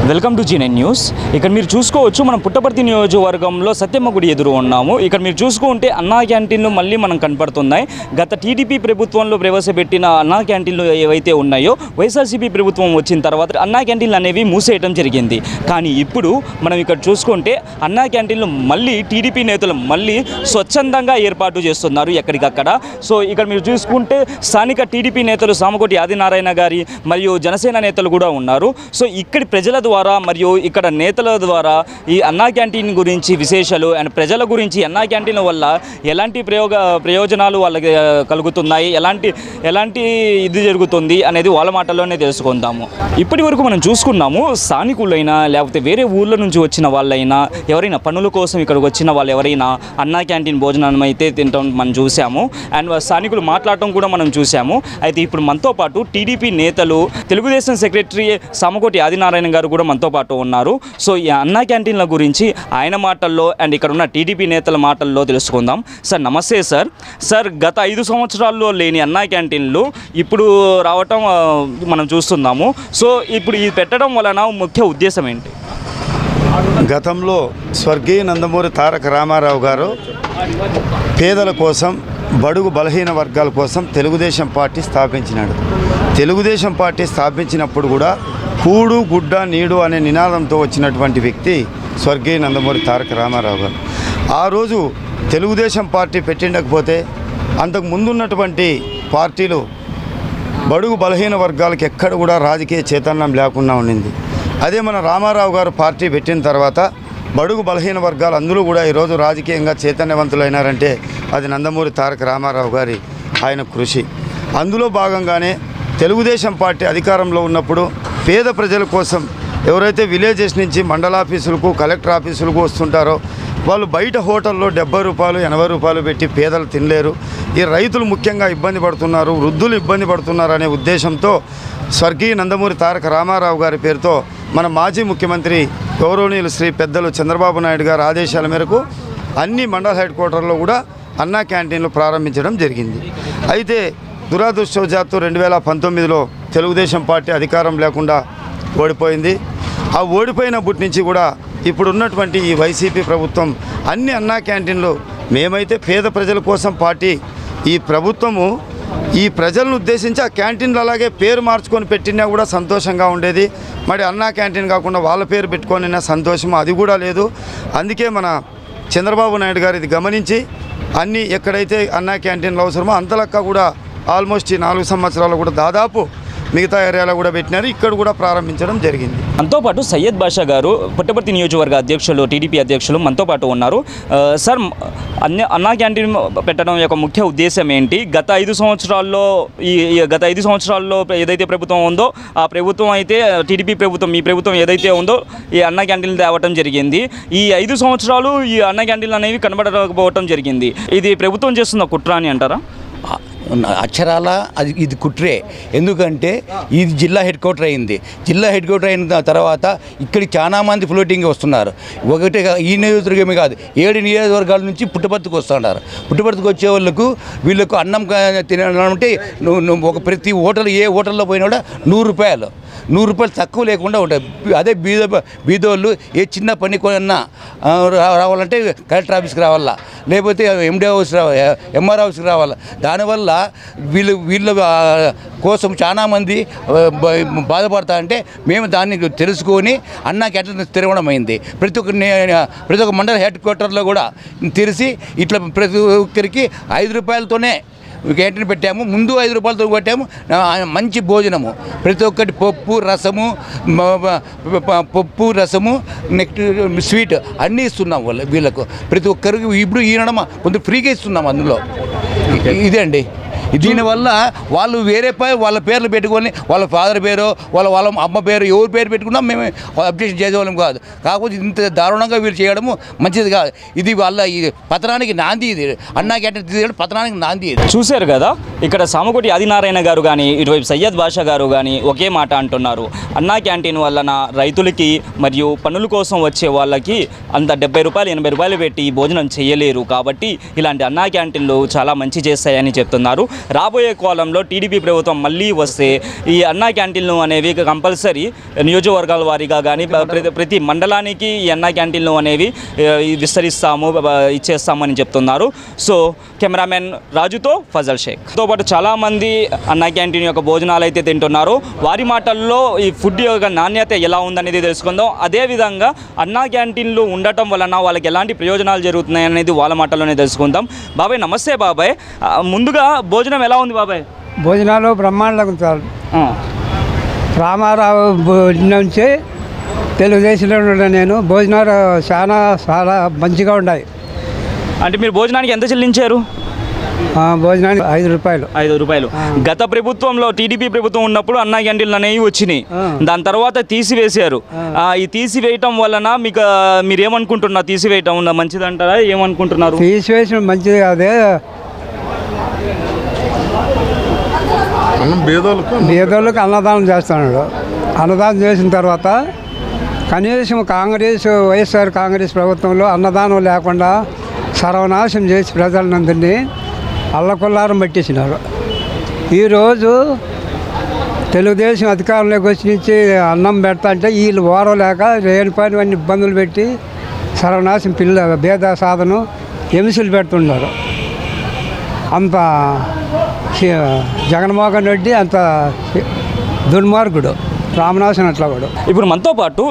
Welcome to G9 news. ఇక్కడ మీరు చూసుకోవచ్చు మనం పుట్టపర్తి నియోజకవర్గంలో సత్యమ్మ గుడి ఎదురు ఉన్నాము. ఇక్కడ మీరు చూసుకుంటే అన్నా క్యాంటీన్లు మళ్ళీ మనం కనపడుతున్నాయి. గత టీడీపీ ప్రభుత్వంలో ప్రవేశపెట్టిన అన్నా క్యాంటీన్లు ఏవైతే ఉన్నాయో వైఎస్ఆర్సీపీ ప్రభుత్వం వచ్చిన తర్వాత అన్నా క్యాంటీన్లు అనేవి మూసేయడం జరిగింది. కానీ ఇప్పుడు మనం ఇక్కడ చూసుకుంటే అన్నా క్యాంటీన్లు మళ్ళీ టీడీపీ నేతలు మళ్ళీ స్వచ్ఛందంగా ఏర్పాటు చేస్తున్నారు ఎక్కడికక్కడ. సో ఇక్కడ మీరు చూసుకుంటే స్థానిక టీడీపీ నేతలు సామకోటి ఆదినారాయణ గారి మరియు జనసేన నేతలు కూడా ఉన్నారు. సో ఇక్కడి ప్రజల ద్వారా మరియు ఇక్కడ నేతల ద్వారా ఈ అన్నా క్యాంటీన్ గురించి విశేషాలు అండ్ ప్రజల గురించి అన్నా క్యాంటీన్ వల్ల ఎలాంటి ప్రయోజనాలు వాళ్ళకి కలుగుతున్నాయి, ఎలాంటి ఇది జరుగుతుంది అనేది వాళ్ళ మాటల్లోనే తెలుసుకుందాము. ఇప్పటి వరకు మనం చూసుకున్నాము స్థానికులైనా లేకపోతే వేరే ఊళ్ళ నుంచి వచ్చిన వాళ్ళైనా ఎవరైనా పనుల కోసం ఇక్కడికి వచ్చిన వాళ్ళు ఎవరైనా అన్నా క్యాంటీన్ భోజనం అయితే తినడం మనం చూసాము. అండ్ స్థానికులు మాట్లాడటం కూడా మనం చూసాము. అయితే ఇప్పుడు మనతో పాటు టీడీపీ నేతలు తెలుగుదేశం సెక్రటరీ సామకోటి ఆదినారాయణ గారు కూడా మనతో పాటు ఉన్నారు. సో ఈ అన్నా క్యాంటీన్ల గురించి ఆయన మాటల్లో అండ్ ఇక్కడ ఉన్న టీడీపీ నేతల మాటల్లో తెలుసుకుందాం. సార్ నమస్తే సార్. సార్ గత 5 సంవత్సరాల్లో లేని అన్నా క్యాంటీన్లు ఇప్పుడు రావటం మనం చూస్తున్నాము. సో ఇప్పుడు ఇది పెట్టడం వలన ముఖ్య ఉద్దేశం ఏంటి? గతంలో స్వర్గీయ నందమూరి తారక రామారావు గారు పేదల కోసం, బడుగు బలహీన వర్గాల కోసం తెలుగుదేశం పార్టీ స్థాపించినాడు. తెలుగుదేశం పార్టీ స్థాపించినప్పుడు కూడా కూడు గుడ్డ నీడు అనే నినాదంతో వచ్చినటువంటి వ్యక్తి స్వర్గీయ నందమూరి తారక రామారావు గారు. ఆ రోజు తెలుగుదేశం పార్టీ పెట్టిండకపోతే అంతకు ముందున్నటువంటి పార్టీలు బడుగు బలహీన వర్గాలకు ఎక్కడ కూడా రాజకీయ చైతన్యం లేకుండా ఉండింది. అదే మన రామారావు గారు పార్టీ పెట్టిన తర్వాత బడుగు బలహీన వర్గాలు అందులో కూడా ఈరోజు రాజకీయంగా చైతన్యవంతులైనారంటే అది నందమూరి తారక రామారావు గారి ఆయన కృషి. అందులో భాగంగానే తెలుగుదేశం పార్టీ అధికారంలో ఉన్నప్పుడు పేద ప్రజల కోసం ఎవరైతే విలేజెస్ నుంచి మండల ఆఫీసులకు, కలెక్టర్ ఆఫీసులకు వస్తుంటారో వాళ్ళు బయట హోటల్లో 70 రూపాయలు 80 రూపాయలు పెట్టి పేదలు తినలేరు, ఈ రైతులు ముఖ్యంగా ఇబ్బంది పడుతున్నారు, వృద్ధులు ఇబ్బంది పడుతున్నారు అనే ఉద్దేశంతో స్వర్గీయ నందమూరి తారక రామారావు గారి పేరుతో మన మాజీ ముఖ్యమంత్రి గౌరవనీయులు శ్రీ పెద్దలు చంద్రబాబు నాయుడు గారి ఆదేశాల మేరకు అన్ని మండల హెడ్ క్వార్టర్లో కూడా అన్నా క్యాంటీన్లు ప్రారంభించడం జరిగింది. అయితే దురదృష్టవశాత్తు 2019లో తెలుగుదేశం పార్టీ అధికారం లేకుండా ఓడిపోయింది. ఆ ఓడిపోయినప్పటి నుంచి కూడా ఇప్పుడున్నటువంటి ఈ వైసీపీ ప్రభుత్వం అన్ని అన్నా క్యాంటీన్లు మేమైతే పేద ప్రజల కోసం పార్టీ ఈ ప్రభుత్వము ఈ ప్రజలను ఉద్దేశించి ఆ క్యాంటీన్లు అలాగే పేరు మార్చుకొని పెట్టినా కూడా సంతోషంగా ఉండేది. మరి అన్నా క్యాంటీన్ కాకుండా వాళ్ళ పేరు పెట్టుకొనినా సంతోషం అది కూడా లేదు. అందుకే మన చంద్రబాబు నాయుడు గారు ఇది గమనించి అన్నీ ఎక్కడైతే అన్నా క్యాంటీన్లు అవసరమో అంతలక్క కూడా ఆల్మోస్ట్ ఈ 4 సంవత్సరాలు కూడా దాదాపు మిగతా ఏరియాలో కూడా పెట్టినారు, ఇక్కడ కూడా ప్రారంభించడం జరిగింది. మనతో పాటు సయ్యద్ బాషా గారు పుట్టపర్తి నియోజకవర్గ అధ్యక్షులు, టీడీపీ అధ్యక్షులు మనతో పాటు ఉన్నారు. సార్ అన్నా క్యాంటీన్ పెట్టడం యొక్క ముఖ్య ఉద్దేశం ఏంటి? గత 5 సంవత్సరాల్లో గత 5 సంవత్సరాల్లో ఏదైతే ప్రభుత్వం ఉందో ఆ ప్రభుత్వం అయితే టీడీపీ ప్రభుత్వం, ఈ ప్రభుత్వం ఏదైతే ఉందో ఈ అన్నా క్యాంటీన్లు తేవటం జరిగింది. ఈ 5 సంవత్సరాలు ఈ అన్నా క్యాంటీన్లు అనేవి కనబడకపోవటం జరిగింది. ఇది ప్రభుత్వం చేస్తున్న కుట్ర అని అంటారా? అక్షరాల ఇది కుట్రే. ఎందుకంటే ఇది జిల్లా హెడ్ క్వార్టర్ అయింది. జిల్లా హెడ్ క్వార్టర్ అయిన తర్వాత ఇక్కడికి చాలా మంది ఫ్లోటింగ్ వస్తున్నారు. ఒకటే ఈ నియోజకవర్గమే కాదు, 7 నియోజకవర్గాల నుంచి పుట్టపర్తికి వస్తున్నారు. పుట్టపర్తికి వచ్చే వాళ్ళకు వీళ్ళకు అన్నం తినాలంటే ఒక ప్రతి హోటల్ ఏ హోటల్లో పోయినా కూడా 100 రూపాయలు తక్కువ లేకుండా ఉంటాయి. అదే బీదోళ్ళు ఏ చిన్న పని కొన్నా రావాలంటే కలెక్టర్ ఆఫీస్కి రావాలా, లేకపోతే ఎండి హౌస్ ఎంఆర్ హౌస్కి రావాలా. దానివల్ల వీళ్ళ కోసం చాలామంది బాధపడతా అంటే మేము దాన్ని తెలుసుకొని అన్నా క్యాంటీన్ తిరగడం అయింది. ప్రతి ఒక్క మండల హెడ్ క్వార్టర్లో కూడా తెరిచి ఇట్లా ప్రతి ఒక్కరికి 5 రూపాయలతోనే క్యాంటీన్ పెట్టాము. ముందు 5 రూపాయలతో పెట్టాము. మంచి భోజనము, ప్రతి ఒక్కటి పప్పు రసము నెక్స్ట్ స్వీట్ అన్నీ ఇస్తున్నాము వీళ్ళకు. ప్రతి ఒక్కరికి ఇప్పుడు ఈయన కొంచెం ఫ్రీగా ఇస్తున్నాము అందులో. ఇదే అండి. దీనివల్ల వాళ్ళు వాళ్ళ పేర్లు పెట్టుకొని వాళ్ళ ఫాదర్ పేరు వాళ్ళ అమ్మ పేరు ఎవరి పేరు పెట్టుకున్నా మేము అబ్జెక్షన్ చేసేవాళ్ళం కాదు. కాకపోతే ఇంత దారుణంగా వీళ్ళు చేయడము మంచిది కాదు. ఇది వాళ్ళ ఈ పతనానికి నాంది. ఇది అన్నా క్యాంటీన్ తీసేయడం పతనానికి నాంది. చూశారు కదా, ఇక్కడ సామకోటి ఆదినారాయణ గారు కానీ ఇటువైపు సయ్యద్ బాషా గారు కానీ ఒకే మాట అంటున్నారు. అన్నా క్యాంటీన్ వలన రైతులకి మరియు పనుల కోసం వచ్చే వాళ్ళకి అంత 70 రూపాయలు 80 రూపాయలు పెట్టి భోజనం చేయలేరు. కాబట్టి ఇలాంటి అన్నా క్యాంటీన్లు చాలా మంచి చేస్తాయని చెప్తున్నారు. రాబోయే కాలంలో టీడీపీ ప్రభుత్వం మళ్ళీ వస్తే ఈ అన్నా క్యాంటీన్లు అనేవి కంపల్సరీ నియోజకవర్గాల వారీగా కానీ ప్రతి మండలానికి ఈ అన్నా క్యాంటీన్లు అనేవి విస్తరిస్తాము, ఇచ్చేస్తామని చెప్తున్నారు. సో కెమెరామెన్ రాజుతో ఫజల్ షేక్తో పాటు చాలామంది అన్నా క్యాంటీన్ యొక్క భోజనాలు అయితే తింటున్నారు. వారి మాటల్లో ఈ ఫుడ్ యొక్క నాణ్యత ఎలా ఉందనేది తెలుసుకుందాం. అదేవిధంగా అన్నా క్యాంటీన్లు ఉండటం వలన వాళ్ళకి ఎలాంటి ప్రయోజనాలు జరుగుతున్నాయి అనేది వాళ్ళ మాటల్లోనే తెలుసుకుందాం. బాబాయ్ నమస్తే బాబాయ్. ముందుగా భోజనం ఎలా ఉంది బాబాయ్? భోజనాలు బ్రహ్మాండంగా ఉంటారు. రామారావు నుంచి తెలుగుదేశంలో ఉన్న నేను భోజనాలు చాలా మంచిగా ఉన్నాయి. అంటే మీరు భోజనానికి ఎంత చెల్లించారు? భోజనానికి 5 రూపాయలు. 5 రూపాయలు. గత ప్రభుత్వంలో టీడీపీ ప్రభుత్వం ఉన్నప్పుడు అన్నా క్యాంటీన్లు అనేవి వచ్చినాయి, దాని తర్వాత తీసివేశారు. ఈ తీసివేయటం వలన మీరు ఏమనుకుంటున్నారు? తీసివేయటం మంచిదంటారా, ఏమనుకుంటున్నారు? తీసివేసిన మంచిది కాదే, పేదోళ్ళకి అన్నదానం చేస్తున్నాడు. అన్నదానం చేసిన తర్వాత కనీసం వైఎస్ఆర్ కాంగ్రెస్ ప్రభుత్వంలో అన్నదానం లేకుండా సర్వనాశం చేసి ప్రజలందరినీ అల్లకొల్లారం పట్టేసినారు. ఈరోజు తెలుగుదేశం అధికారంలోకి వచ్చి నుంచి అన్నం పెడతా అంటే వీళ్ళు ఓరలేక లేనిపోయినవన్నీ ఇబ్బందులు పెట్టి సర్వనాశం భేద సాధనం హింసలు పెడుతున్నారు. అంత జగన్మోహన్ రెడ్డి అంత దుర్మార్గుడు, రామనాశన్ అట్లా కూడా. ఇప్పుడు మనతో పాటు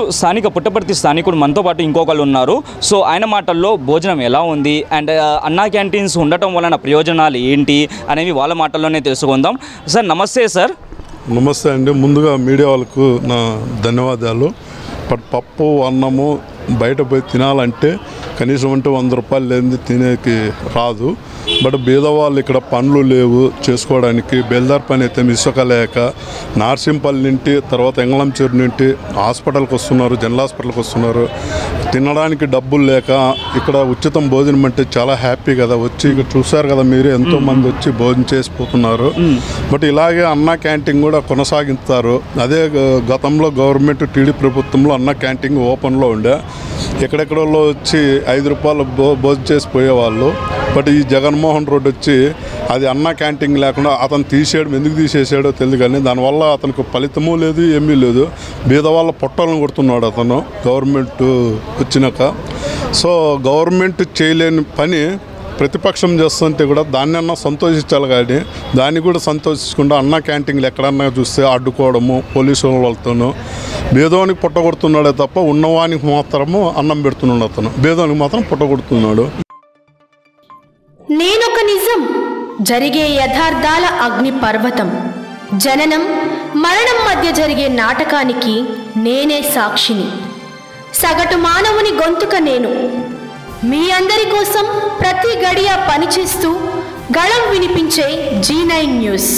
పుట్టపర్తి స్థానికుడు మనతో పాటు ఇంకొకళ్ళు ఉన్నారు. సో ఆయన మాటల్లో భోజనం ఎలా ఉంది అండ్ అన్నా క్యాంటీన్స్ ఉండటం వలన ప్రయోజనాలు ఏంటి అనేవి వాళ్ళ మాటల్లోనే తెలుసుకుందాం. సార్ నమస్తే. సార్ నమస్తే అండి. ముందుగా మీడియా వాళ్ళకు నా ధన్యవాదాలు. పప్పు అన్నము బయట పోయి తినాలంటే కనీసం అంటే 100 రూపాయలు లేనిది తినేకి రాదు. బట్ బీదవాళ్ళు ఇక్కడ పనులు లేవు చేసుకోవడానికి, బెల్దార్ పని అయితే ఇసుక లేక నార్సింపల్లి నుండి తర్వాత ఎంగళంచేరు నుండి హాస్పిటల్కి వస్తున్నారు, జనరల్ హాస్పిటల్కి వస్తున్నారు. తినడానికి డబ్బులు లేక ఇక్కడ ఉచితం భోజనం అంటే చాలా హ్యాపీ కదా. వచ్చి ఇక్కడ చూసారు కదా మీరు, ఎంతోమంది వచ్చి భోజనం చేసిపోతున్నారు. బట్ ఇలాగే అన్నా క్యాంటీన్ కూడా కొనసాగిస్తారు. అదే గతంలో గవర్నమెంట్ టీడీ ప్రభుత్వంలో అన్నా క్యాంటీన్ ఓపెన్లో ఉండే, ఎక్కడెక్కడో వచ్చి 5 రూపాయలు భోజనం చేసి పోయేవాళ్ళు. బట్ ఈ జగన్మోహన్ రెడ్డి వచ్చి అది అన్నా క్యాంటీన్ లేకుండా అతను తీసేయడం, ఎందుకు తీసేసాడో తెలియదు కానీ దానివల్ల అతనికి ఫలితమూ లేదు, ఏమీ లేదు. బీదవాళ్ళ పొట్టలను కొడుతున్నాడు అతను గవర్నమెంట్ వచ్చినాక. సో గవర్నమెంట్ చేయలేని పని ప్రతిపక్షం చేస్తుంటే కూడా దాన్నన్నా సంతోషించాలి, కానీ దాన్ని కూడా సంతోషించకుండా అన్నా క్యాంటీన్లు ఎక్కడన్నా చూస్తే అడ్డుకోవడము, పోలీసు వాళ్ళతోనూ బేదవానికి పొట్టగొడుతున్నాడే తప్ప ఉన్నవానికి మాత్రము అన్నం పెడుతున్నాడు. అతను బేదవానికి మాత్రం పొట్టగొడుతున్నాడు. నేనొక నిజం, జరిగే యథార్థాల అగ్ని పర్వతం, జననం మరణం మధ్య జరిగే నాటకానికి నేనే సాక్షిని. సగటు మానవుని గొంతుక నేను. మీ అందరి కోసం ప్రతి గడియ పనిచేస్తూ గళం వినిపించే G9 న్యూస్.